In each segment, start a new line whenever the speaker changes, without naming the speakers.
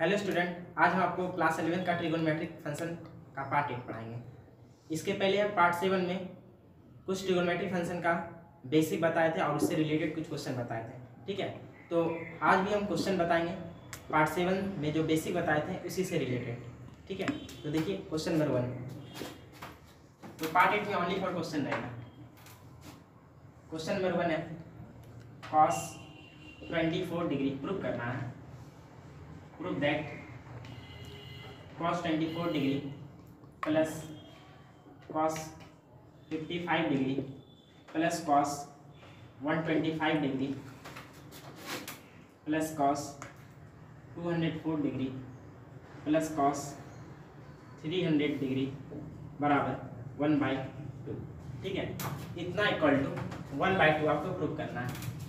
Hello student, आज हम आपको क्लास 11 का ट्रिगोनोमेट्रिक फंक्शन का पार्ट 8 पढ़ाएंगे। इसके पहले हम पार्ट 7 में कुछ ट्रिगोनोमेट्रिक फंक्शन का बेसिक बताए थे और उससे रिलेटेड कुछ क्वेश्चन बताए थे। ठीक है, तो आज भी हम क्वेश्चन बताएंगे पार्ट 7 में जो बेसिक बताए थे उसी से रिलेटेड। ठीक है, तो देखिए क्वेश्चन नंबर 1। तो पार्ट 8 में ओनली फॉर क्वेश्चन रहेगा। क्वेश्चन नंबर 1 है cos 24 डिग्री प्रूव करना है। Prove that cos 24 degree plus cos 55 degree plus cos 125 degree plus cos 204 degree plus cos 300 degree बराबर 1/2। ठीक है, इतना इक्वल टू 1/2 आपको प्रूव करना है।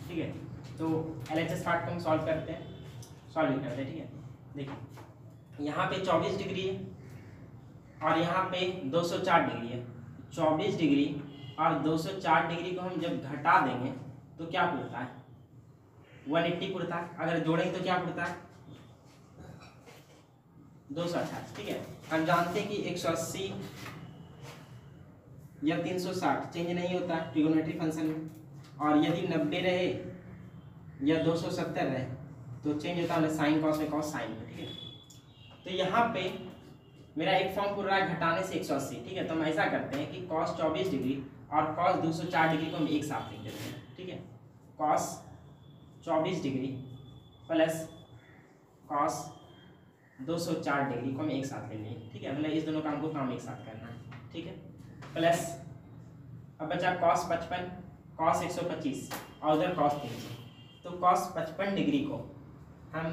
ठीक है, तो LHS पार्ट को हम सॉल्व करते हैं, सॉल्व करते हैं। ठीक है, देखिए यहाँ पे 24 डिग्री है और यहाँ पे 204 डिग्री है। 24 डिग्री और 204 डिग्री को हम जब घटा देंगे तो क्या पुरता है? 180 पुरता है। अगर जोड़ेंगे तो क्या पुरता है? 228। ठीक है, हम जानते हैं कि 180 या 360 चेंज नहीं होता है ट्रिगोनोमेट्रिक फंक्शन में, और यदि 90 रहे या 270 रहे तो चेंज होता है साइन कॉस में, कॉस साइन में। ठीक है, तो यहाँ पे मेरा एक फॉर्म पूरा घटाने से 180। ठीक है, तो हम ऐसा करते हैं कि cos 24 डिग्री और cos 204 डिग्री को हम एक साथ लिख देते हैं। ठीक है, cos 24 degree plus cos 204 degree को हम एक साथ ले लेंगे। ठीक है, मतलब इस दोनों काम को काम एक साथ करना है। ठीक है, प्लस अब बचा cos 55, cos 125 और उधर cos 300। तो cos 55 डिग्री को हम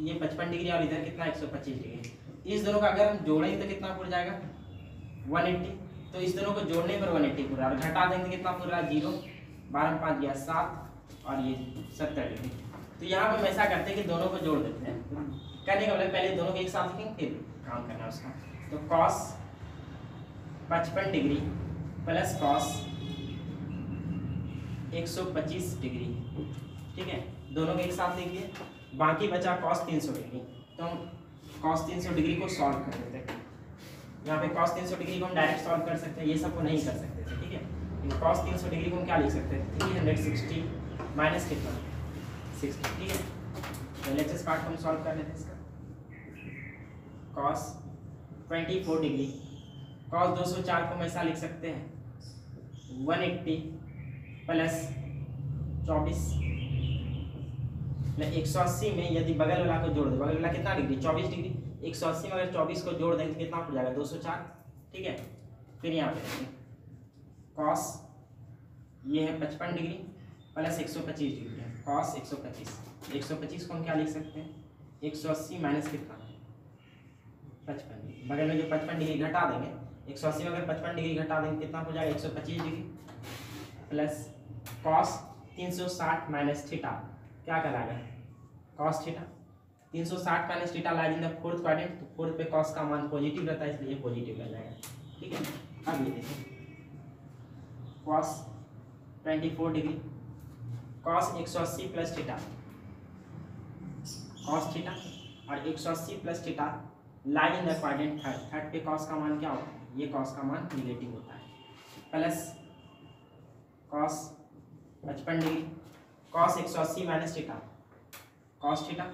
ये 55 डिग्री और इधर कितना 125 डिग्री, इस दोनों का अगर हम जोड़ेंगे तो कितना पूरा जाएगा? 180। तो इस दोनों को जोड़ने पर 180 पूरा, और घटा देंगे कितना पूरा? 0। 12 में 5 गया 7 और ये 70 डिग्री। तो यहाँ पर हम ऐसा करते हैं कि दोनों को जोड़ देते हैं। करने का मतलब पहले दोनों को एक साथ लिखेंगे फिर काम करना है उसका। तो cos 55 degree plus cos 125 degree. ठीक है, दोनों को एक साथ लिखिए। बाकी बचा cos 300 डिग्री, तो हम cos 300 डिग्री को सॉल्व कर देते हैं। यहाँ पे cos 300 डिग्री को हम डायरेक्ट सॉल्व कर सकते हैं, ये सब को नहीं कर सकते थे। ठीक है, cos 300 डिग्री को हम क्या लिख सकते हैं? 360 माइनस कितना? 60। ठीक है, तो LHS पार्ट को हम सॉल्व कर लेते हैं इसका। cos 24 डिग्री, cos 204 को हम ऐसा लिख सकते हैं 180 प्लस 24 180 में यदि बगल वाला को जोड़ दे, बगल वाला कितना डिग्री? 24 डिग्री। 180 में अगर 24 को जोड़ देंगे तो कितना हो जाएगा? 204। ठीक है, फिर यहाँ पे देखिए cos ये है 55 डिग्री प्लस 125 डिग्री है, cos 125। 125 को हम क्या लिख सकते हैं? 180 माइनस कितना? 55। बगल में जो 55 डिग्री घटा देंगे, 180 में अगर 55 डिग्री घटा देंगे कितना हो जाएगा? 125 degree plus cos 360 minus theta क्या कराएगा? cos theta. 360 minus theta lies in the fourth quadrant, तो फोर्थ पे cos का मान पॉजिटिव रहता है इसलिए पॉजिटिव रह जाएगा। ठीक है, अब ये देखिए cos 24 degree cos 180 plus theta, cos theta और 180 plus theta lies in the quadrant third. Third पे cos का मान क्या होता है? ये cos का मान निगेटिव होता है। Plus cos 55 degree cos 180 minus theta, cos theta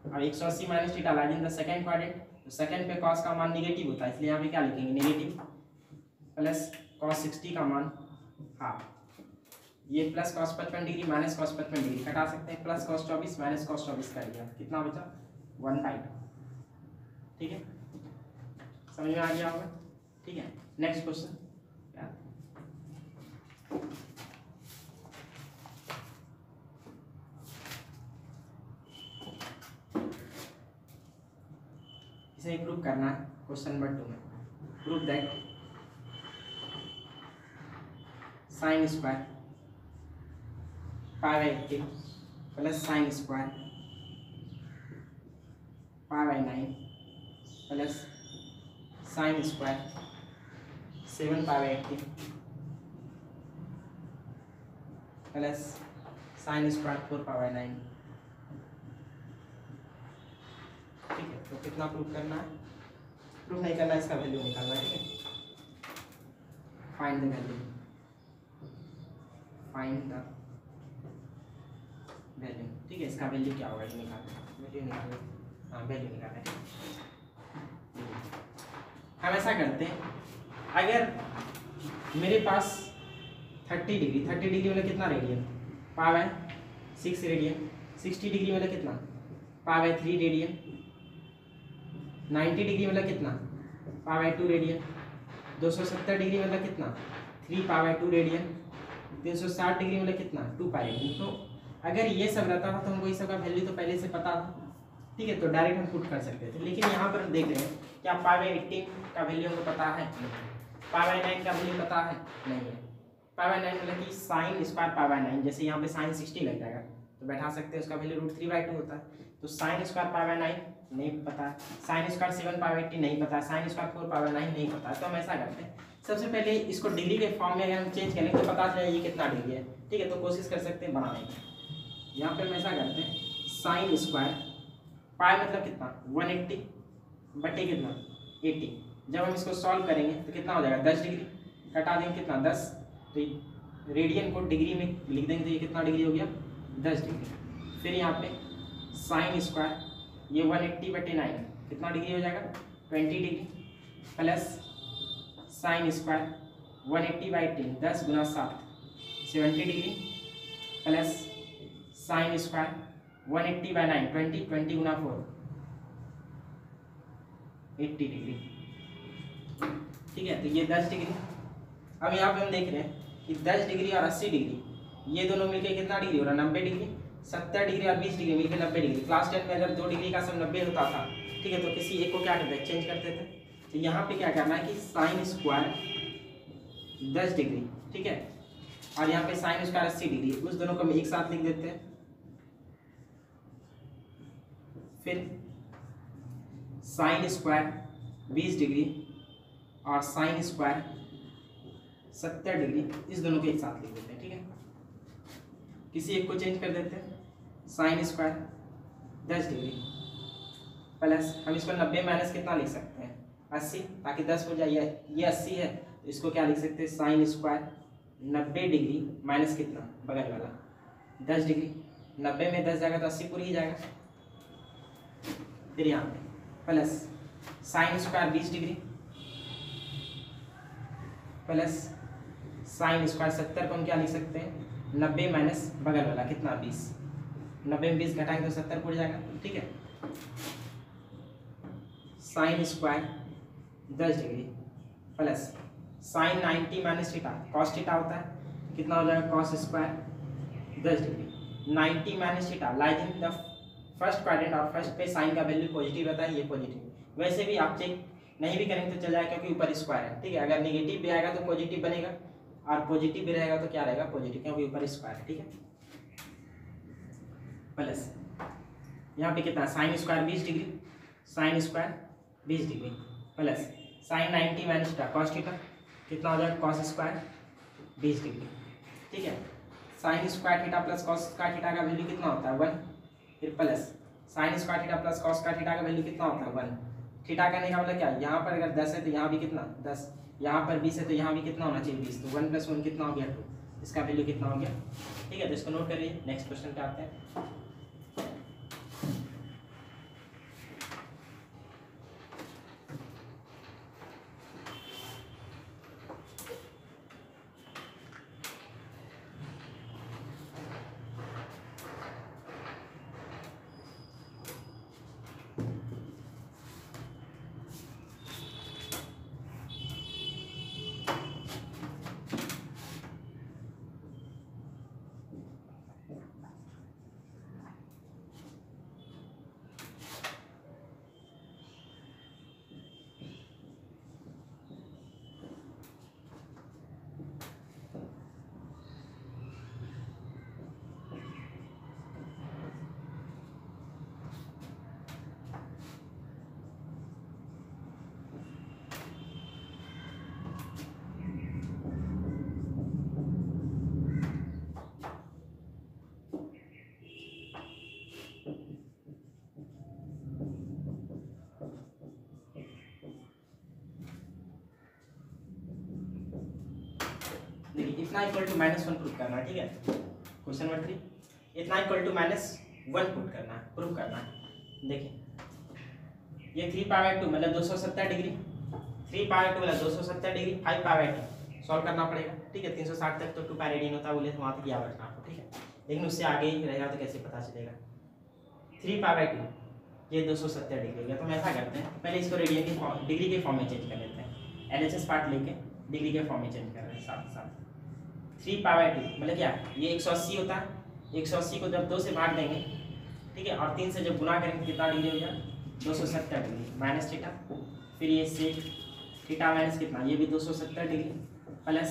और 180 minus theta lies in the second quadrant, तो सेकंड पे cos का मान निगेटिव होता है इसलिए यहाँ पे क्या लिखेंगे? नेगेटिव। प्लस cos 60 का मान हाफ, ये plus cos 55 degree minus cos 55 degree हटा सकते हैं, प्लस cos 24 माइनस cos 24 कर दिया, कितना बचा? 1/2। ठीक है, समझ में आ गया होगा। ठीक है, नेक्स्ट क्वेश्चन। इसे प्रूव करना है क्वेश्चन नंबर 2 में। Prove that sine square π/80 plus sine square π/9 plus sine square 7π/80 plus sine square 4π/9 तो कितना प्रूफ करना है, प्रूफ नहीं करना है, इसका वैल्यू निकालना है। ठीक है, find the value, find the value. ठीक है, इसका वैल्यू क्या होगा, ये निकालना, वैल्यू निकालना, हाँ वैल्यू निकालना है। हम ऐसा करते हैं, अगर मेरे पास 30 डिग्री, 30 डिग्री मतलब कितना रेडियन, पाव है 6 रेडियन, 60 डिग्री मतलब कितना, पाव है 3 रेडियन, 90 डिग्री मतलब कितना, पाव है 2 रेडियन, 270 डिग्री मतलब कितना, 3 पाव है 2 रेडियन, 360 डिग्री मतलब कितना, 2 पाई रेडियन। तो अगर ये सब रहता था तो हमको ये सब का वैल्यू तो पहले से पता था। ठीक है, तो डायरेक्ट हम पुट कर सकते थे, लेकिन यहाँ पर हम देख रहे हैं क्या पाव 18 का वैल्यू हमको पता है, पाव 9 का वैल्यू पता है, नहीं है। पाव 9 मतलब कि साइन स्क्वायर पाव 9, जैसे यहाँ पे साइन 60 लग जाएगा तो बैठा सकते हैं, उसका वैल्यू √3/2 होता है। तो साइन स्क्वायर पाव 9 नहीं पता, साइन स्क्वायर 7 पाव 80 नहीं पता, साइन स्क्वायर 4 पाव 9 नहीं पता। तो हम ऐसा करते हैं, सबसे पहले इसको डिग्री के फॉर्म में अगर हम चेंज करें तो पता चले ये कितना डिग्री है। ठीक है, तो कोशिश कर सकते हैं बनाने की। यहाँ पर हम ऐसा करते हैं, साइन स्क्वायर पाई मतलब कितना 180 बटे कितना 80। जब हम इसको सॉल्व करेंगे तो कितना हो जाएगा 10 डिग्री, कटा देंगे कितना 10, तो रेडियन को डिग्री में लिख देंगे तो ये कितना डिग्री हो गया 10 डिग्री। फिर यहाँ पे साइन स्क्वायर ये 180 बटे 9 कितना डिग्री हो जाएगा 20 डिग्री, प्लस साइन स्क्वायर 180/10 10 गुना 7 70 डिग्री, प्लस साइन स्क्वायर 180/9 20 20 गुना 4 80 डिग्री। ठीक है, तो ये 10 डिग्री। अब यहाँ पे हम देख रहे हैं कि 10 डिग्री और 80 डिग्री ये दोनों मिलकर कितना डिग्री हो रहा है 90 डिग्री, 70 डिग्री और 20 डिग्री मिलकर 90 डिग्री। क्लास 10 में अगर 2 डिग्री का सब 90 होता था, ठीक है, तो किसी एक को क्या करते चेंज करते थे। तो यहाँ पे क्या करना है कि साइन स्क्वायर 10 डिग्री, ठीक है, और यहाँ पे साइन स्क्वायर 80 डिग्री, उस दोनों को हम एक साथ लिख देते हैं। फिर साइन स्क्वायर 20 डिग्री और साइन स्क्वायर 70 डिग्री, इस दोनों को एक साथ लिख देते हैं। ठीक है, किसी एक को चेंज कर देते हैं, साइन स्क्वायर 10 डिग्री प्लस हम इसको 90 माइनस कितना लिख सकते हैं 80, ताकि 10 हो जाए, ये 80 है तो इसको क्या लिख सकते हैं साइन स्क्वायर 90 डिग्री माइनस कितना बगल वाला 10 डिग्री, 90 में 10 जाएगा तो 80 पूरी ही जाएगा। फिर यहाँ पे plus sine square 20 degree plus sine square 70 को हम क्या लिख सकते हैं 90 माइनस बगल वाला कितना 20, 90 में 20 घटाएंगे तो 70 पूरी जाएगा। ठीक है, sine square 10 degree plus sign 90 minus theta cos theta होता है, कितना हो जाएगा cos square 10 degree 90 minus theta lies in the first quadrant और फर्स्ट पे साइन का वैल्यू पॉजिटिव रहता है, ये पॉजिटिव। वैसे भी आप चेक नहीं भी करेंगे तो चल जाएगा क्योंकि ऊपर स्क्वायर है। ठीक है, अगर नेगेटिव भी आएगा तो पॉजिटिव बनेगा और पॉजिटिव भी रहेगा तो क्या रहेगा पॉजिटिव, क्योंकि ऊपर स्क्वायर है। ठीक है, प्लस यहाँ पे कितना sine square 20 degree, sine square 20 degree plus sign 90 minus theta cos theta कितना हो जाएगा कॉस स्क्वायर 20 डिग्री। ठीक है, sine square theta plus cos का थीटा का वैल्यू कितना होता है 1, फिर plus sine square theta plus cos का थीटा का वैल्यू कितना होता है 1। थीटा करने का मतलब क्या, यहाँ पर अगर 10 है तो यहाँ भी कितना 10, यहाँ पर 20 है तो यहाँ भी कितना होना चाहिए 20, तो 1 + 1 कितना हो गया 2, इसका वैल्यू कितना हो गया। ठीक है, तो इसको नोट करिए, नेक्स्ट क्वेश्चन पे आते हैं। इतना इक्वल टू -1 प्रूव करना है, ठीक है। क्वेश्चन नंबर 3, इतना इक्वल टू -1 पुट करना है, प्रूव करना है। देखिए ये 3π/2 मतलब 270 डिग्री, 3π/2 मतलब 270 डिग्री, 5π/2 सॉल्व करना पड़ेगा, ठीक है। 360 तक तो 2π रेडियन होता है, बोले तो वहाँ तक याद रखना आपको, ठीक है। लेकिन उससे आगे ही रहेगा तो कैसे पता चलेगा। 3π/2 ये 270 डिग्री हो गया। तो हम ऐसा करते हैं, पहले इसको रेडियन के डिग्री के फॉर्म में चेंज कर लेते हैं। LHS पार्ट लेके डिग्री के फॉर्म में चेंज कर रहे हैं साथ साथ। 3π/2 मतलब क्या, ये 180 होता है। 180 को जब 2 से भाग देंगे, ठीक है, और 3 से जब गुना करेंगे कितना डिग्री हो जाए, 270 डिग्री माइनस थीटा। फिर ये सेक थीटा माइनस कितना, ये भी 270 डिग्री प्लस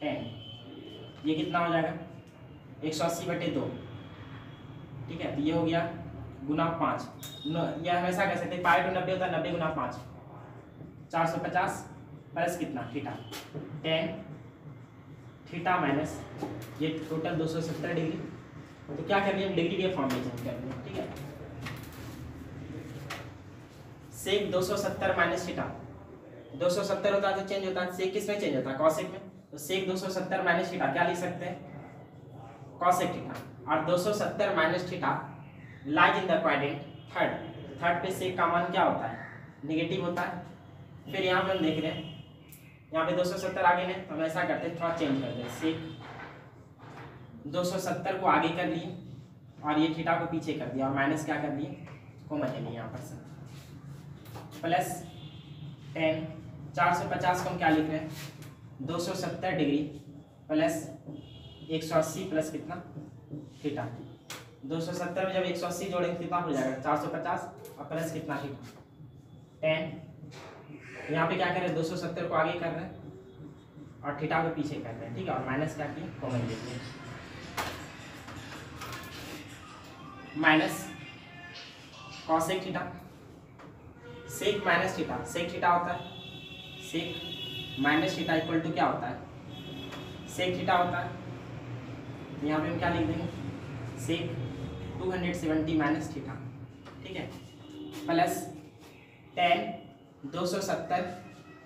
10, ये कितना हो जाएगा 180/2, ठीक है। तो ये हो गया गुना 5, यह हमेशा कह सकते हैं पाई टू 90 होता है, 90 गुना 5 450 प्लस कितना थीटा 10 थीटा माइनस ये टोटल 270 डिग्री। तो क्या कर रही है, डिग्री के फॉर्म में चेंज कर रही है, ठीक है। सेक 270 माइनस थीटा, 270 होता है तो चेंज होता है, सेक किस में चेंज होता है, कॉसेक में। तो सेक 270 माइनस थीटा क्या लिख सकते हैं, कॉसेक थीटा। और 270 minus theta lies in the quadrant third. Third पे सेक का मान क्या होता है, नेगेटिव होता है। फिर यहाँ पे हम देख रहे हैं, यहाँ पे 270 आगे में, तो हम ऐसा करते हैं थोड़ा चेंज करते हैं, सेक 270 को आगे कर लिए और ये थीटा को पीछे कर दिया और माइनस क्या कर दिए, कॉमन ले लिए यहाँ पर से, प्लस 10 450 को हम क्या लिख रहे हैं 270 डिग्री प्लस 180 प्लस कितना थीटा। 270 में जब 180 जोड़ेंगे कितना हो जाएगा 450 और प्लस कितना थीटा 10। यहाँ पे क्या कर रहे हैं 270 को आगे कर रहे हैं और थीटा को पीछे कर रहे हैं, ठीक है। और माइनस क्या किए, कॉमन ले लिए, minus cosec theta. Sec minus theta, sec theta होता है, sec minus theta equal to क्या होता है, सेक थीटा होता है। यहाँ पे हम क्या लिख देंगे, सेक 270 माइनस थीटा, ठीक है, plus 10 270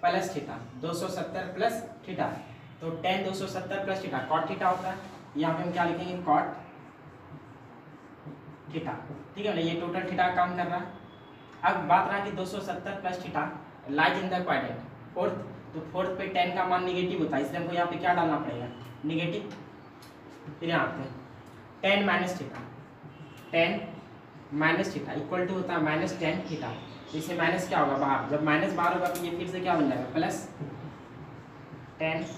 plus theta, 270 plus theta. तो 10 270 प्लस थीटा कॉट थीटा होता है। यहाँ पे हम क्या लिखेंगे, कॉट थीटा, ठीक है ना। ये टोटल थीटा काम कर रहा है। अब बात रहा कि 270 plus theta lies in the quadrant fourth, तो फोर्थ पे 10 का मान निगेटिव होता है, इसलिए हमको यहाँ पे क्या डालना पड़ेगा, निगेटिव। फिर यहाँ पे 10 minus theta, 10 minus theta equal to होता है माइनस 10 थीटा। तो इससे माइनस क्या होगा बाहर, जब माइनस बाहर होगा तो ये फिर से क्या बन जाएगा, plus 10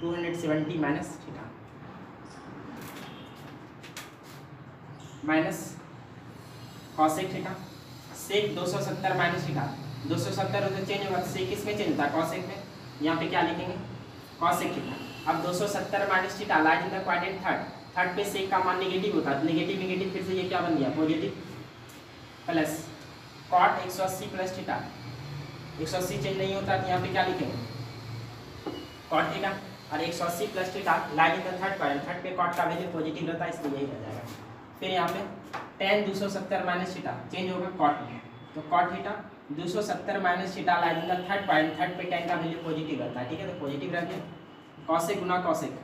270 minus theta minus cosec theta. Sec 270 minus theta, 270 तो चेंज होगा, सेक किस में चेंज होता है, कॉसेक में। यहाँ पे क्या लिखेंगे, कॉसेक थीटा। अब 270 minus theta lies in the quadrant third, third पे सेक का मान नेगेटिव होता है, नेगेटिव नेगेटिव फिर से ये क्या बन गया, positive, plus cot 180 plus theta. 180 change नहीं होता तो यहाँ पे क्या लिखेंगे, कॉट थीटा। और 180 plus theta lies in the third quadrant, third पे कॉट का वैल्यू पॉजिटिव रहता है, इसलिए यही रह जाएगा। फिर यहाँ पे 10 270 माइनस थीटा चेंज होगा कॉट में, तो cot theta 270 minus theta lies in the third quadrant, third पे 10 का वैल्यू पॉजिटिव रहता है, ठीक है। तो पॉजिटिव रह गया, कॉसेक गुना कॉसेक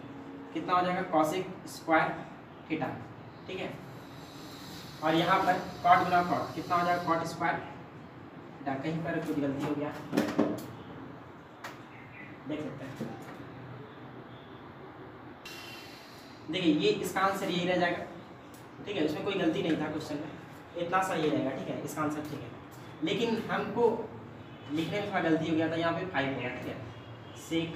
कितना हो जाएगा, कॉसेक स्क्वायर थीटा, ठीक है। और यहाँ पर कॉट गुना कॉट कितना हो जाएगा, कॉट स्क्वायर थीटा। कहीं पर कुछ गलती हो गया देख सकते हैं, देखिए ये इसका आंसर यही रह जाएगा, ठीक है। इसमें कोई गलती नहीं था क्वेश्चन में, इतना सा ये रहेगा, ठीक है। इसका आंसर ठीक है, लेकिन हमको लिखने में थोड़ा गलती हो गया था, यहाँ पे 5 हो गया, ठीक है। सेक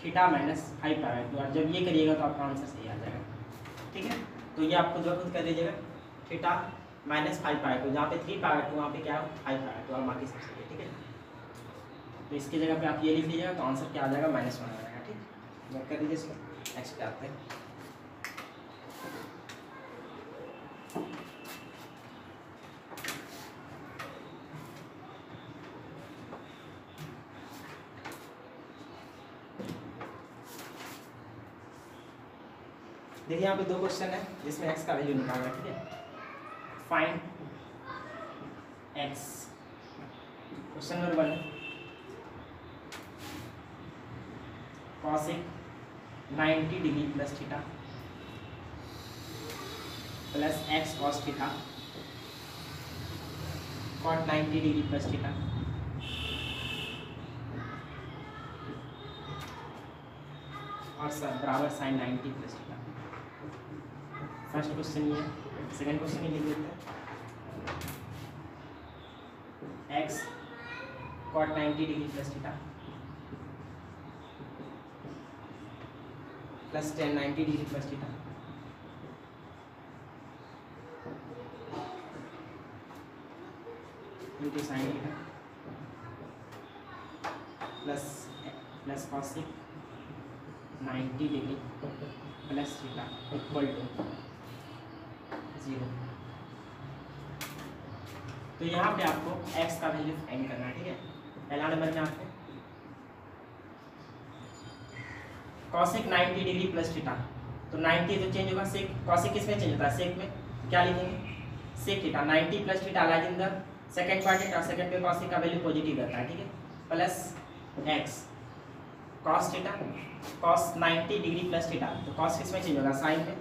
थीटा माइनस 5π/2, और जब ये करिएगा तो आपका आंसर सही आ जाएगा, ठीक है। तो ये आप खुद ब खुद कर दीजिएगा, थीटा माइनस 5π/2, जहाँ पे 3π/2 वहाँ पे क्या है 5π/2, और बाकी सब सही है, ठीक है। तो इसकी जगह पे आप ये लिख लीजिएगा तो आंसर क्या आ जाएगा, -1 आ जाएगा, ठीक। नोट कर दीजिए इसको, नेक्स्ट पे आते हैं। देखिए यहाँ पे 2 क्वेश्चन है जिसमें x का वैल्यू निकालना है, ठीक है। Find x, question number 1, cosec 90 degree plus theta plus x cos theta cot 90 degree plus theta और सब बराबर sine 90 plus theta. First question ये है। सेकेंड क्वेश्चन ये लिख देते हैं X cot 90 degree plus theta plus ten 90 degree plus theta into sine theta plus cosec 90 degree plus theta equal to 0। तो यहाँ पे आपको x का वैल्यू फाइंड करना है, ठीक है। पहला नंबर में आपको कॉसिक 90 डिग्री प्लस थीटा, तो 90 तो चेंज होगा सेक, कॉसिक किस में चेंज होता है सेक में, क्या लिखेंगे sec theta 90 plus theta lies in the second quadrant और सेकंड पे कॉसिक का वैल्यू पॉजिटिव रहता है, ठीक है, plus x cos theta cos 90 degree plus theta, तो कॉस किस में चेंज होगा साइन में,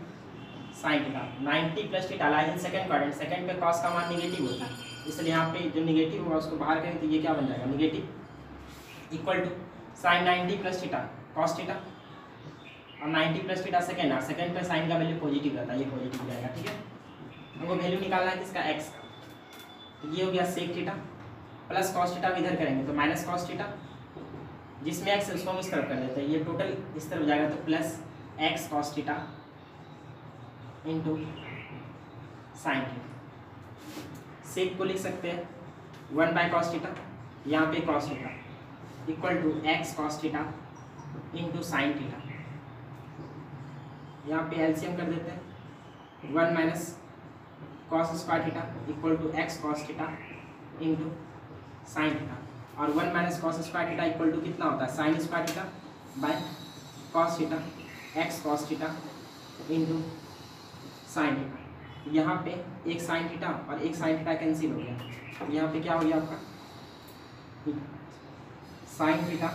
sine theta 90 plus theta lies in second quadrant, second पे कॉस का मान नेगेटिव होता है, इसलिए यहाँ पे जो नेगेटिव होगा उसको बाहर करें तो ये क्या बन जाएगा negative equal to sine 90 plus theta cos theta और 90 प्लस थीटा सेकंड और सेकंड पे साइन का वैल्यू पॉजिटिव रहता है, ये पॉजिटिव जाएगा, ठीक है। हमको वैल्यू निकालना है किसका एक्स का, तो ये हो गया sec theta plus cos theta इधर करेंगे तो माइनस कॉस थीटा, जिसमें एक्स है उसको हम इस तरफ कर देते हैं, ये टोटल इस तरफ जाएगा तो plus x cos theta into sine theta. Sec को लिख सकते हैं 1 बाय कॉस थीटा, यहाँ पे cos theta equal to x cos theta into sine theta, यहाँ पे एलसीएम कर देते हैं 1 minus cos square theta equal to x cos theta into sine theta, और 1 minus cos square theta equal to कितना होता है sine square theta by cos theta x cos theta into sine theta. यहाँ पे एक साइन थीटा और एक sine theta cancel हो गया, यहाँ पे क्या हो गया आपका साइन थीटा,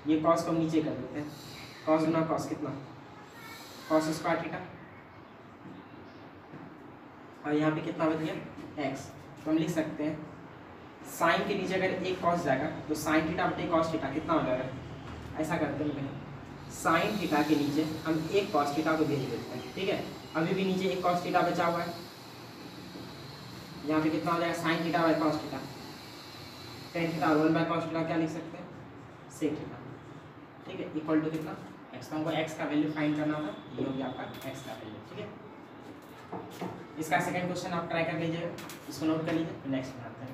ये कॉस को नीचे कर देते हैं, कॉस गुना कॉस कितना कॉस स्क्वायर थीटा और यहाँ पे कितना बच गया एक्स, तो हम लिख सकते हैं साइन के नीचे अगर एक कॉस जाएगा तो साइन थीटा बटे कॉस थीटा कितना हो जाएगा, ऐसा करते हैं साइन थीटा के नीचे हम एक कॉस थीटा को भेज देते हैं, ठीक है। अभी भी नीचे एक कॉस थीटा बचा हुआ है, यहाँ पे कितना हो जाएगा sine theta by cos theta, tan theta 1 bye cos theta क्या लिख सकते हैं सेक थीटा, ठीक है, इक्वल टू कितना एक्स, तो हमको एक्स का वैल्यू फाइंड करना होगा, ये हो गया आपका एक्स का वैल्यू, ठीक है। इसका सेकंड क्वेश्चन आप ट्राई कर लीजिएगा, इसको नोट कर लीजिए, नेक्स्ट बनाते हैं।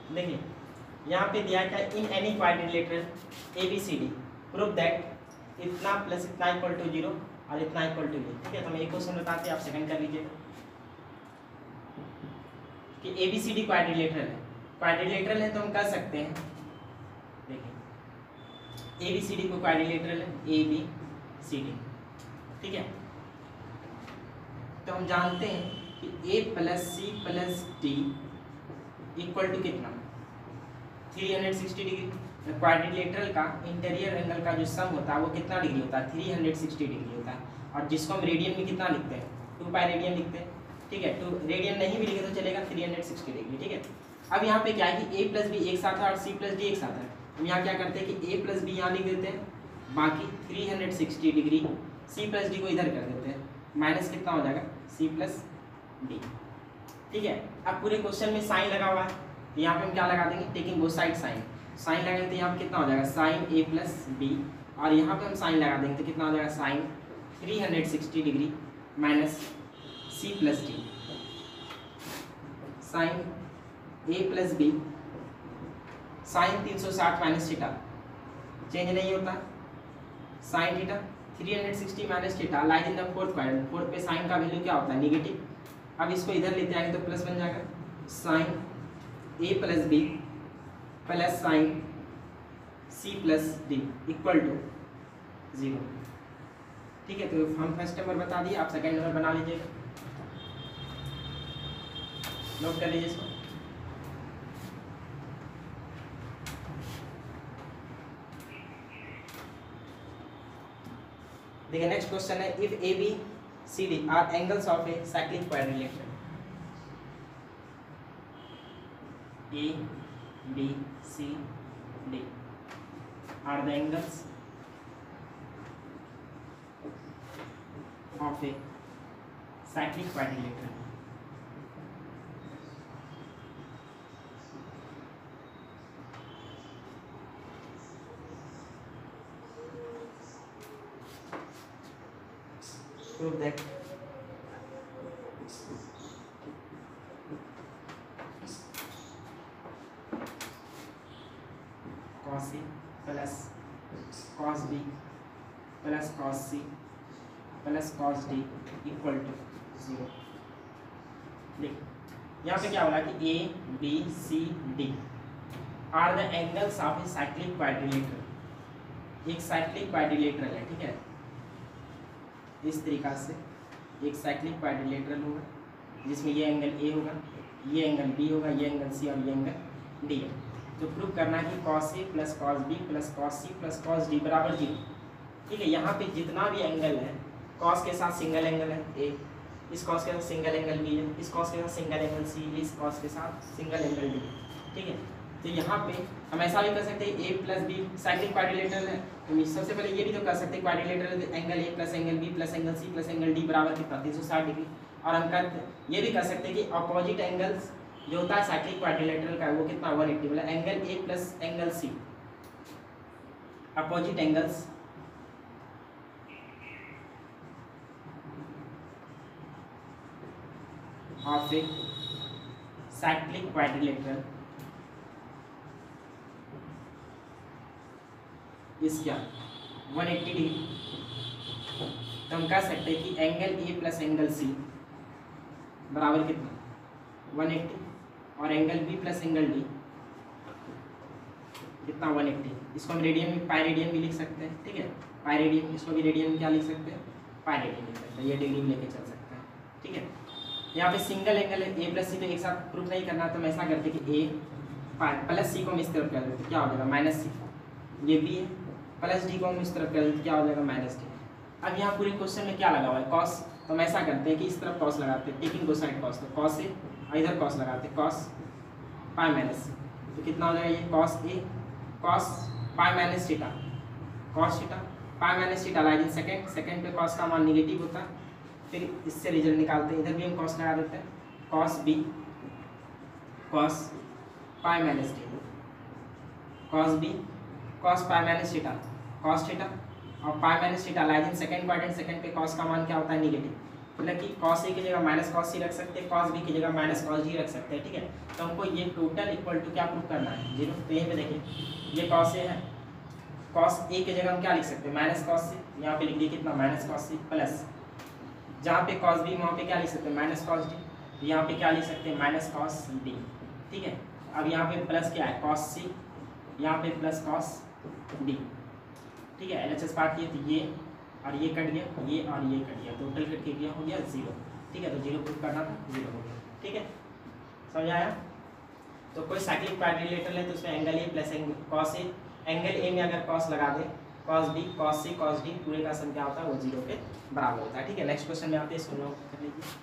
देखिए यहाँ पे दिया क्या in any quadrilateral ABCD prove that इतना प्लस इतना इक्वल टू 0 और इतना इक्वल टू ये, ठीक है। तो हम एक क्वेश्चन बताते हैं, आप सेकंड कर लीजिए कि ABCD क्वाड्रिलेटरल है, क्वाड्रिलेटरल है तो हम कर सकते हैं, देखिए ABCD को क्वाड्रिलेटरल है ABCD, ठीक है। तो हम जानते हैं कि A plus C plus D equal to कितना 360 डिग्री। क्वाड्रिलेटरल का इंटीरियर एंगल का जो सम होता है वो कितना डिग्री होता है 360 डिग्री होता है, और जिसको हम रेडियन में कितना लिखते हैं 2 पाई रेडियन लिखते हैं, ठीक है। 2 रेडियन नहीं भी लिखे तो चलेगा 360 डिग्री, ठीक है। अब यहाँ पे क्या है कि a प्लस बी एक साथ है और c प्लस डी एक साथ है। हम यहाँ क्या करते हैं कि a प्लस बी यहाँ लिख देते हैं, बाकी 360 डिग्री c प्लस डी को इधर कर देते हैं, माइनस कितना हो जाएगा c प्लस डी, ठीक है। अब पूरे क्वेश्चन में साइन लगा हुआ है, यहाँ पे हम क्या लगा देंगे, टेकिंग बोथ साइड साइन लगाएंगे तो यहाँ पे कितना हो जाएगा साइन a प्लस बी, और यहाँ पे हम साइन लगा देंगे तो कितना हो जाएगा sine 360 degree minus c plus D, sine a plus B sine 360 minus theta change नहीं होता, sine theta 360 minus theta lies in the fourth quadrant, fourth पे साइन का वैल्यू क्या होता है नेगेटिव। अब इसको इधर लेते आएंगे तो प्लस बन जाएगा, sine a plus B plus sine c plus D equal to 0, ठीक है। तो हम फर्स्ट नंबर बता दिए, आप सेकंड नंबर बना लीजिएगा, नोट कर लीजिए इसको। देखिए नेक्स्ट क्वेश्चन है, if A B C D are angles of a cyclic quadrilateral, A B C D are the angles of a cyclic quadrilateral, prove that cos A plus cos B plus cos C plus cos D equal to 0। देख यहाँ पे क्या बोला कि A B C D are the angles of a cyclic quadrilateral, एक cyclic quadrilateral है, ठीक है। इस तरीका से एक साइक्लिक क्वाड्रिलेटरल होगा जिसमें ये एंगल ए होगा, ये एंगल बी होगा, ये एंगल सी और ये एंगल डी है। तो प्रूव करना है कि cos A plus cos B plus cos C plus cos D बराबर 0, ठीक है। यहाँ पे जितना भी एंगल है, कॉस के साथ सिंगल एंगल है ए, इस कॉस के साथ सिंगल एंगल बी है, इस कॉस के साथ सिंगल एंगल सी, इस कॉस के साथ सिंगल एंगल डी, ठीक है। तो यहाँ पे हम ऐसा भी कर सकते हैं ए प्लस बी साइक्लिक क्वाड्रिलेटरल है, तो सबसे पहले ये भी तो कर सकते हैं quadrilateral angle A plus angle B plus angle C plus angle D बराबर कितना 360 डिग्री। और हम ये भी कर सकते हैं कि अपोजिट एंगल्स जो होता है साइक्लिक क्वाड्रिलेटरल का वो कितना 180, मतलब angle A plus angle C, opposite angles of a cyclic quadrilateral is क्या 180 डिग्री। तो हम कह सकते हैं कि angle A plus angle C बराबर कितना 180 और angle B plus angle D कितना 180। इसको हम रेडियन में पाई रेडियन भी लिख सकते हैं, ठीक है। पाई रेडियन, इसको भी रेडियन में क्या लिख सकते हैं पाई रेडियन लिख सकते हैं, ये डिग्री में लेके चल सकते हैं, ठीक है। यहाँ पे सिंगल एंगल है ए प्लस सी, तो एक साथ प्रूफ नहीं करना तो हम ऐसा करते कि ए प्लस सी को हम इस तरफ कर देते, क्या हो जाएगा माइनस सी, ये बी है, प्लस डी को हम इस तरफ कर देते, क्या हो जाएगा माइनस डी। अब यहाँ पूरे क्वेश्चन में क्या लगा हुआ है कॉस, तो हम ऐसा करते हैं कि इस तरफ कॉस लगाते हैं, टेकिंग दो साइड कॉस, तो कॉस ए और इधर कॉस लगाते हैं कॉस पाई माइनस सी, तो कितना हो जाएगा ये cos A cos pi minus theta, cos theta pi minus theta lies in second पे कॉस का मान निगेटिव होता है, फिर इससे रिजल्ट निकालते हैं, इधर भी हम कॉस लगा देते हैं cos B cos pi minus D, cos B cos pi minus theta cos theta और pi minus theta lies in second quadrant, second पे कॉस का मान क्या होता है नेगेटिव, मतलब कि कॉस ए की जगह माइनस कॉस सी रख सकते हैं, कॉस बी की जगह माइनस कॉस डी रख सकते हैं, ठीक है। तो हमको ये टोटल इक्वल टू क्या प्रूव करना है 0। तो यहीं पे देखिए ये कॉस ए है, कॉस ए की जगह हम क्या लिख सकते हैं माइनस कॉस सी, यहाँ पे लिख दिए कितना माइनस कॉस सी, प्लस जहाँ पे कॉस बी वहाँ पे क्या लिख सकते हैं माइनस कॉस डी, यहाँ पे क्या लिख सकते हैं माइनस कॉस डी, ठीक है। अब यहाँ पे प्लस क्या है कॉस सी, यहाँ पे प्लस कॉस डी, ठीक है। LHS पार्ट किए तो ये और ये कट गया, ये और ये कट गया, टोटल कट के गया हो गया 0, ठीक है। तो 0 प्रूफ करना था 0 हो गया, ठीक है, समझ आया। तो कोई साइक्लिक क्वाड्रिलेटरल है तो उसमें angle A plus cos A, angle A में अगर कॉस लगा दे कॉस बी कॉस सी कॉस डी पूरे का सम क्या होता है वो 0 के बराबर होता है। ठीक है, नेक्स्ट क्वेश्चन में आते हैं, इसको नोट कर लीजिए।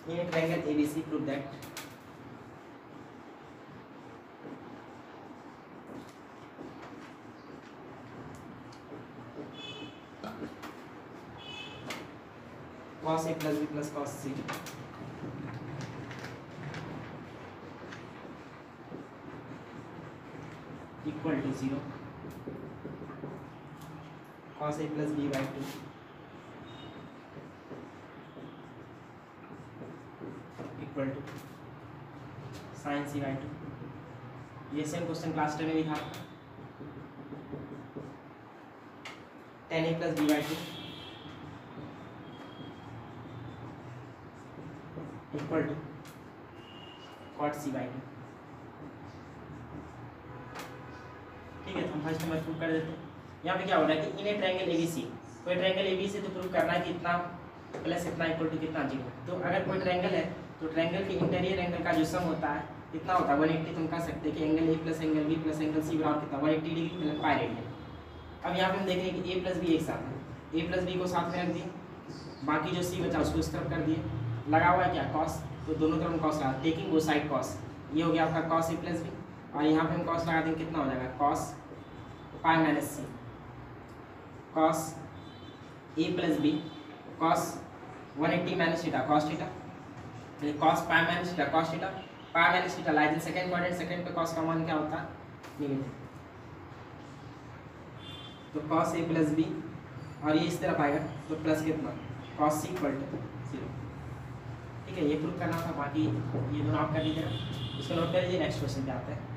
In a triangle ABC, prove that cos A plus B plus cos C equal to 0, cos A plus B by 2 equal to sin C by 2। ये सेम क्वेश्चन क्लास 10 में भी था। tan A plus B by 2 equal to cot C by 2। ठीक है, तो हम first number prove कर देते हैं। यहाँ पे क्या हो रहा है कि इन ए ट्रायंगल ABC, कोई ट्रायंगल ABC तो प्रूव करना है कि इतना प्लस इतना इक्वल टू कितना 0। तो अगर कोई ट्रायंगल है तो ट्रायंगल के इंटीरियर एंगल का जो सम होता है कितना होता है 180। तुम कह सकते हैं कि angle A plus angle B plus angle C बराबर कितना 180 डिग्री प्लस पाई रेडियन। अब यहाँ पे हम देख रहे हैं कि A प्लस B एक साथ है, A प्लस B को साथ में रख दिए, बाकी जो C बचा उसको इस तरफ कर दिए, लगा हुआ है क्या cos, तो दोनों तरफ cos लगा, टेकिंग वो साइड cos, ये हो गया आपका cos A प्लस B, और यहाँ पे हम cos लगा देंगे, कितना हो जाएगा cos pi minus C, cos A plus B cos 180 minus theta cos theta, cos pi minus theta cos theta, pi minus theta lies in second quadrant, second पे cos का मान क्या होता है नेगेटिव, तो cos A प्लस B और ये इस तरफ आएगा तो प्लस कितना cos C इक्वल टू 0। ठीक है, ये प्रूव करना था, बाकी ये दोनों आप कर लीजिएगा, इसको नोट कर लीजिए। नेक्स्ट क्वेश्चन पे आते हैं।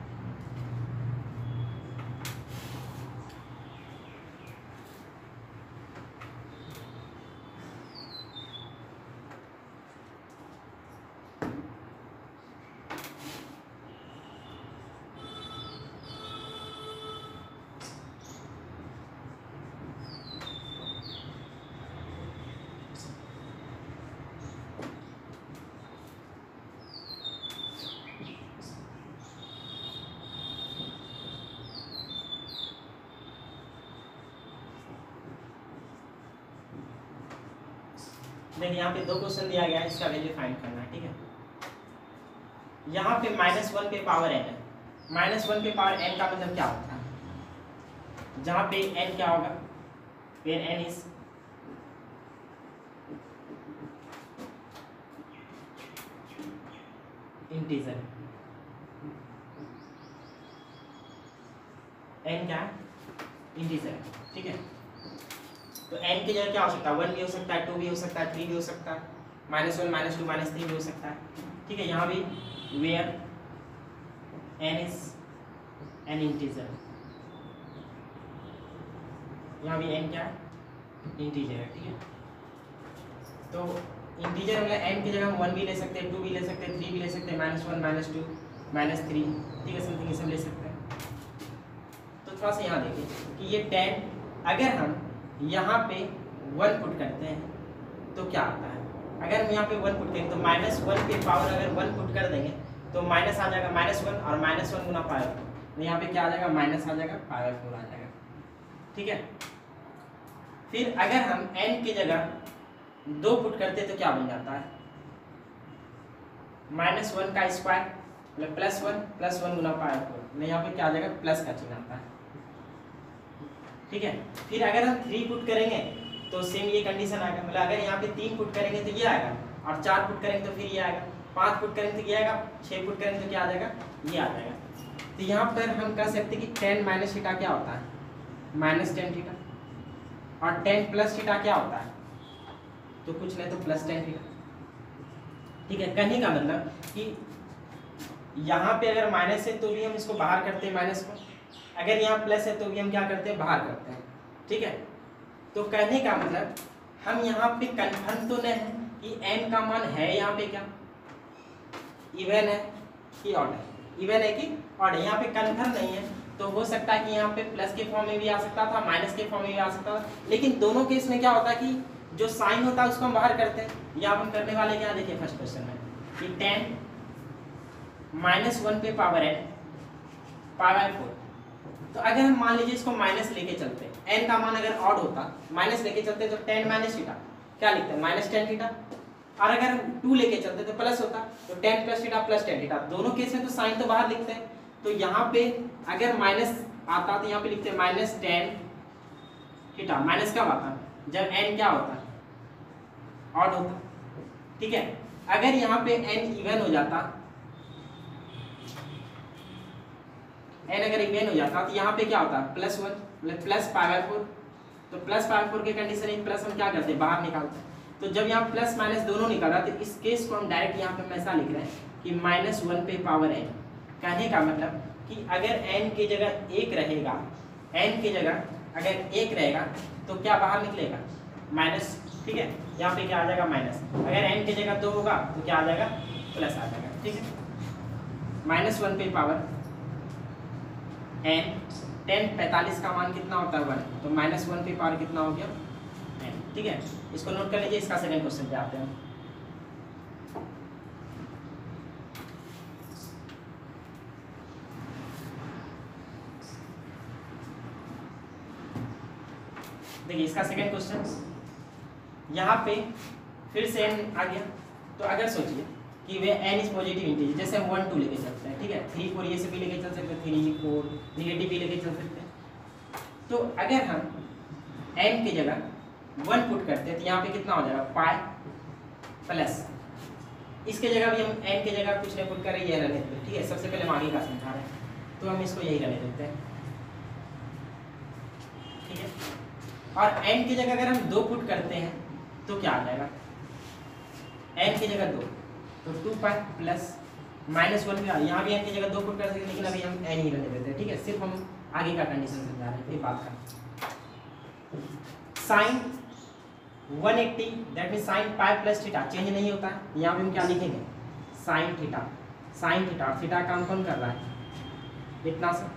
देखिए यहाँ पे दो क्वेश्चन दिया गया है, इसका वैल्यू फाइंड करना है। ठीक है, यहाँ पे -1 पे पावर n है, -1 पे पावर n का मतलब क्या होता है, जहाँ पे n क्या होगा, फिर n इज इंटीजर, n क्या है इंटीजर। ठीक है, तो n की जगह क्या हो सकता है 1 भी हो सकता है, 2 भी हो सकता है, 3 भी हो सकता है, -1 -2 -3 भी हो सकता है। ठीक है, यहाँ भी where n is n integer, यहाँ भी n क्या है इंटीजर है। ठीक है, तो इंटीजर मतलब n की जगह हम 1 भी ले सकते हैं, 2 भी ले सकते हैं, 3 भी ले सकते हैं, -1 -2 -3, ठीक है, समथिंग ये सब ले सकते हैं। तो थोड़ा सा यहाँ देखिए कि ये 10 अगर हम यहाँ पे 1 पुट करते हैं तो क्या आता है, अगर हम यहाँ पे 1 पुट करें तो -1 पे पावर अगर 1 पुट कर देंगे तो माइनस आ जाएगा -1 और -1 गुना पावर, तो यहाँ पे क्या आ जाएगा माइनस आ जाएगा, पावर 4 आ जाएगा। ठीक है, फिर अगर हम n की जगह 2 पुट करते तो क्या बन जाता है -1 का स्क्वायर मतलब +1 गुना पावर 4, यहाँ पे क्या आ जाएगा प्लस का चिन्ह आता है। ठीक है, फिर अगर हम 3 पुट करेंगे तो सेम ये कंडीशन आएगा, मतलब अगर यहाँ पे 3 पुट करेंगे तो ये आएगा, और 4 पुट करेंगे तो फिर ये आएगा, 5 पुट करेंगे तो ये आएगा, 6 पुट करेंगे तो क्या आ जाएगा ये आ जाएगा। तो यहाँ पर हम कह सकते हैं कि 10 माइनस थीटा क्या होता है -10 थीटा, और 10 प्लस थीटा क्या होता है तो कुछ नहीं तो +10 थीटा। ठीक है, कहने का मतलब कि यहाँ पे अगर माइनस है तो भी हम इसको बाहर करते हैं माइनस को, अगर यहाँ प्लस है तो भी हम क्या करते हैं बाहर करते हैं। ठीक है, तो कहने का मतलब हम यहाँ पे कन्फर्म तो नहीं है कि n का मान है यहाँ पे क्या इवन है कि ऑड है, इवन है कि ऑड है, यहाँ पे कन्फर्म नहीं है तो हो सकता है कि यहाँ पे प्लस के फॉर्म में भी आ सकता था, माइनस के फॉर्म में भी आ सकता था, लेकिन दोनों केस में क्या होता है कि जो साइन होता है उसको हम बाहर करते हैं। या हम करने वाले क्या, देखिए फर्स्ट क्वेश्चन में कि 10 -1 पे पावर n पावर 4। तो अगर हम मान लीजिए इसको माइनस लेके चलते, n का मान अगर ऑड होता माइनस लेके चलते तो 10 माइनस थीटा क्या लिखते हैं, -10 थीटा। और अगर हम 2 लेके चलते तो प्लस होता, तो 10 प्लस थीटा प्लस 10 थीटा। दोनों केस में तो साइन तो बाहर लिखते हैं, तो यहाँ पे अगर माइनस आता तो यहाँ पे लिखते हैं -10 थीटा। माइनस कब आता, जब n क्या होता, ऑड होता, ठीक है। अगर यहाँ पे n इवन हो जाता, n अगर इवन हो जाता तो यहाँ पे क्या होता, +1 प्लस पावर 4। तो प्लस पावर 4 के कंडीशन में प्लस हम क्या करते हैं, बाहर निकालते हैं। तो जब यहाँ प्लस माइनस दोनों निकल रहा है तो इस केस को हम डायरेक्ट यहाँ पे हमेशा लिख रहे हैं कि -1 पे पावर n। कहने का मतलब कि अगर n की जगह 1 रहेगा, n की जगह अगर 1 रहेगा तो क्या बाहर निकलेगा, माइनस, ठीक है। यहाँ पे क्या आ जाएगा, माइनस। अगर n की जगह 2 होगा तो क्या आ जाएगा, प्लस आ जाएगा, ठीक है। -1 पे पावर n, 10 45 का मान कितना होता है 1, तो -1 पे पावर कितना हो गया n, ठीक है। इसको नोट कर लीजिए। इसका सेकंड क्वेश्चन पे आते हैं। देखिए इसका सेकंड क्वेश्चन, यहाँ पे फिर से n आ गया। तो अगर सोचिए कि वे n इज पॉजिटिव इंटीजर, जैसे हम 1 2 लेके चलते हैं, ठीक है। 3 4 ये से भी लेके चल सकते हैं, 3 4 नेगेटिव भी लेके चल सकते हैं। तो अगर हम n की जगह 1 पुट करते हैं तो यहाँ पे कितना हो जाएगा, पाई प्लस, इसके जगह भी हम n की जगह कुछ नहीं पुट कर रहे, ये रहने देते हैं, ठीक है। सबसे पहले हम आगे का समझा रहे हैं, तो हम इसको यही रहने देते हैं, ठीक है। और n की जगह अगर हम 2 पुट करते हैं तो क्या आ जाएगा, n की जगह 2 तो 2 पाई प्लस -1 भी, यहाँ भी n की जगह 2 पुट कर सकते हैं, लेकिन अभी हम n ही रहने देते हैं, ठीक है। सिर्फ हम आगे का कंडीशन समझा रहे हैं ये बात का। Sine 180 that mean sine pi plus theta change नहीं होता है। यहाँ पे हम क्या लिखेंगे, साइन थीटा, साइन थीटा, और थीटा काम कौन कर रहा है, इतना सा,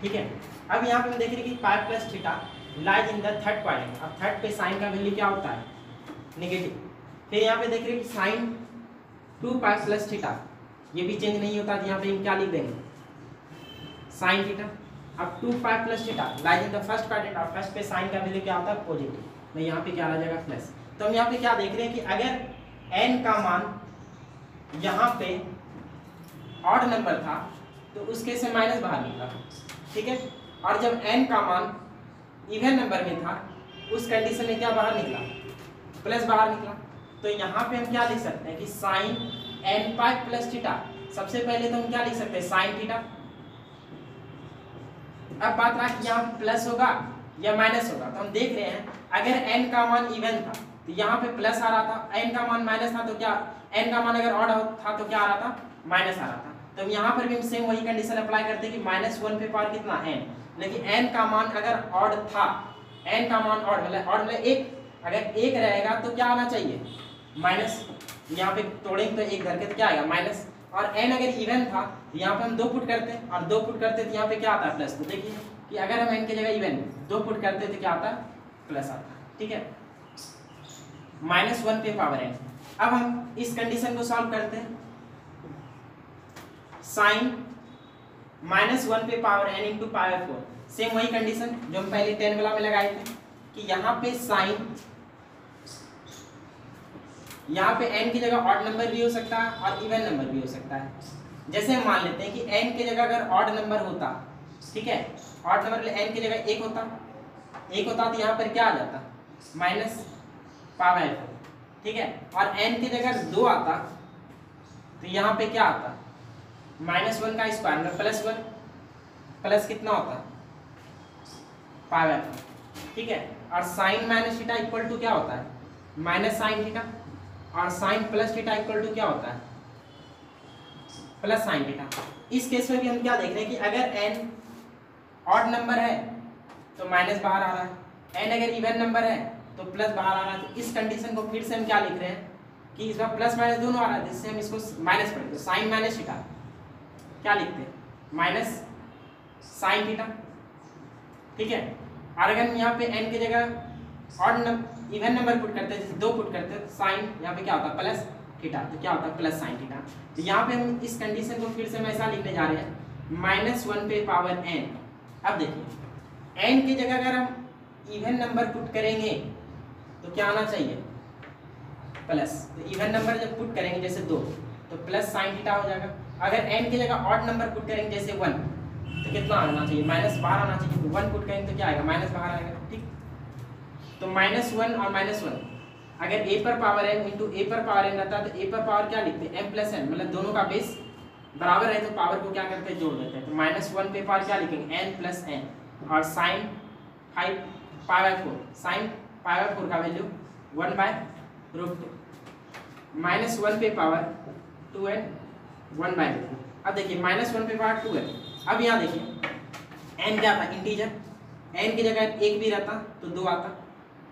ठीक है। अब यहाँ पे हम देख रहे हैं कि पाई plus theta lies in the third quadrant. अब थर्ड पे साइन का वैल्यू क्या होता है, नेगेटिव। फिर यहाँ पे देख रहे हैं कि साइन 2 पाई प्लस थीटा ये भी चेंज नहीं होता, तो यहाँ पे हम क्या लिख देंगे, साइन थीटा। अब 2 पाई plus theta lies in the first quadrant, और फर्स्ट पे साइन का वैल्यू क्या होता है, पॉजिटिव, तो यहाँ पे क्या आ जाएगा, प्लस। तो हम यहाँ पे क्या देख रहे हैं कि अगर n का मान यहाँ पे ऑड नंबर था तो उस केस में माइनस बाहर निकला, ठीक है। और जब n का मान इवन नंबर में था उस कंडीशन में क्या बाहर निकला, प्लस बाहर निकला। तो यहाँ पे हम क्या लिख सकते हैं कि sine n pi plus theta, सबसे पहले तो हम क्या लिख सकते हैं, साइन थीटा। अब बात रहा कि यहाँ प्लस होगा या माइनस होगा, तो हम देख रहे हैं अगर n का मान इवन था तो यहाँ पे प्लस आ रहा था, n का मान माइनस था तो क्या, n का मान अगर ऑड था तो क्या आ रहा था, माइनस आ रहा था। तो यहाँ पर भी हम सेम वही कंडीशन अप्लाई करते हैं कि -1 पे पावर कितना, n। लेकिन n का मान अगर ऑड था, n का मान ऑड मतलब 1, अगर 1 रहेगा तो क्या आना चाहिए, माइनस। यहाँ पे तोड़ेंगे तो 1 धर के तो क्या आएगा, माइनस। और n अगर इवन था यहाँ पे हम 2 पुट करते हैं, और 2 पुट करते तो यहाँ पे क्या आता है, प्लस। तो देखिए कि अगर हम n की जगह इवन 2 पुट करते तो क्या आता है, प्लस आता है, ठीक है। -1 पे पावर n। अब हम इस कंडीशन को सॉल्व करते हैं, साइन -1 पे power n into power 4, same वही कंडीशन जो हम पहले 10 वाला में लगाए थे कि यहाँ पे साइन, यहाँ पे n की जगह ऑड नंबर भी हो सकता है और इवन नंबर भी हो सकता है। जैसे हम मान लेते हैं कि n की जगह अगर ऑड नंबर होता, ठीक है, ऑड नंबर n की जगह 1 होता तो यहाँ पर क्या आ जाता, माइनस पावर 4, ठीक है। और n की जगह 2 आता तो यहाँ पे क्या आता, -1 का स्क्वायर में +1, प्लस कितना होता, पावर 4, ठीक है। और sine minus theta equal to क्या होता है, माइनस साइन थीटा, और sine plus theta equal to क्या होता है, प्लस साइन थीटा। इस केस में भी हम क्या देख रहे हैं कि अगर n ऑड नंबर है तो माइनस बाहर आ रहा है, n अगर इवन नंबर है तो प्लस बाहर आ रहा है। तो इस कंडीशन को फिर से हम क्या लिख रहे हैं कि इसमें प्लस माइनस दोनों आ रहा है, जिससे हम इसको माइनस पढ़ते हैं। साइन माइनस थीटा क्या लिखते हैं, माइनस साइन थीटा, ठीक है। और अगर हम यहाँ पे n की जगह ऑड इवन नंबर पुट करते हैं, जैसे 2 पुट करते हैं, साइन यहाँ पे क्या होता है प्लस थीटा, तो क्या होता है प्लस साइन थीटा। तो यहाँ पे हम इस कंडीशन को फिर से हम ऐसा लिखने जा रहे हैं -1 पे पावर n। अब देखिए n की जगह अगर हम इवन नंबर पुट करेंगे तो क्या आना चाहिए प्लस, तो इवन नंबर जब पुट करेंगे जैसे 2 तो प्लस साइन थीटा हो जाएगा। अगर n की जगह ऑड नंबर पुट करेंगे जैसे 1 तो कितना आना चाहिए -12 आना चाहिए। 1 पुट करेंगे तो क्या आएगा -12 आएगा, ठीक। तो -1 और -1 अगर a पर पावर n इंटू a पर पावर n रहता है तो a पर पावर क्या लिखते हैं m प्लस n, मतलब दोनों का बेस बराबर है तो पावर को क्या करते हैं जोड़ देते हैं। तो -1 पे पावर क्या लिखेंगे n प्लस n और साइन 5 π/4, साइन π/4 का वैल्यू 1/√2 -1 पे पावर 2n 1/√2। अब देखिए -1 पे पावर 2n। अब यहाँ देखिए n क्या था इंटीजर, n की जगह 1 भी रहता तो 2 आता,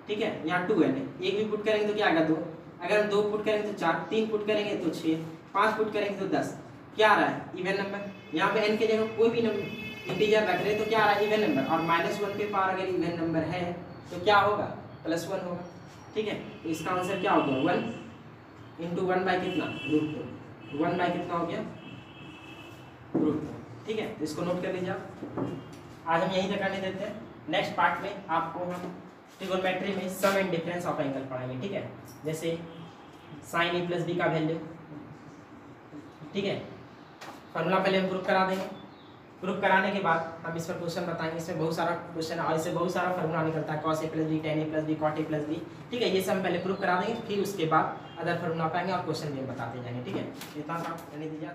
ठीक है। यहाँ 2n है, 1 भी पुट करेंगे तो क्या आएगा 2, अगर हम 2 पुट करेंगे तो 4, 3 पुट करेंगे तो 6, 5 पुट करेंगे तो 10, क्या आ रहा है इवन नंबर। यहाँ पे n की जगह कोई भी इंटीजर रख रहे तो क्या आ रहा है इवन नंबर, और -1 पे पावर अगर इवन नंबर है तो क्या होगा +1 होगा, ठीक है। तो इसका आंसर क्या हो गया 1 इंटू 1 बाई कितना √2, 1 बाई कितना हो गया √2, ठीक है। तो इसको नोट कर लीजिए आप। आज हम यहीं तक करने देते हैं, नेक्स्ट पार्ट में आपको हम ट्रिगोनोमेट्री में सम एंड डिफरेंस ऑफ एंगल पढ़ाएंगे, ठीक है। जैसे साइन a प्लस बी का वैल्यू, ठीक है, फॉर्मूला पहले हम प्रूफ करा देंगे, प्रूफ कराने के बाद हम इस पर क्वेश्चन बताएंगे। इसमें बहुत सारा क्वेश्चन और इससे बहुत सारा फॉर्मूला निकलता है, cos a plus B, tan a plus B, cot a plus B, ठीक है। ये सब हम पहले प्रूफ करा देंगे, फिर उसके बाद अदर फॉर्मूला पाएंगे और क्वेश्चन भी हम बताते जाएंगे, ठीक है। इतना सा रहने दीजिए।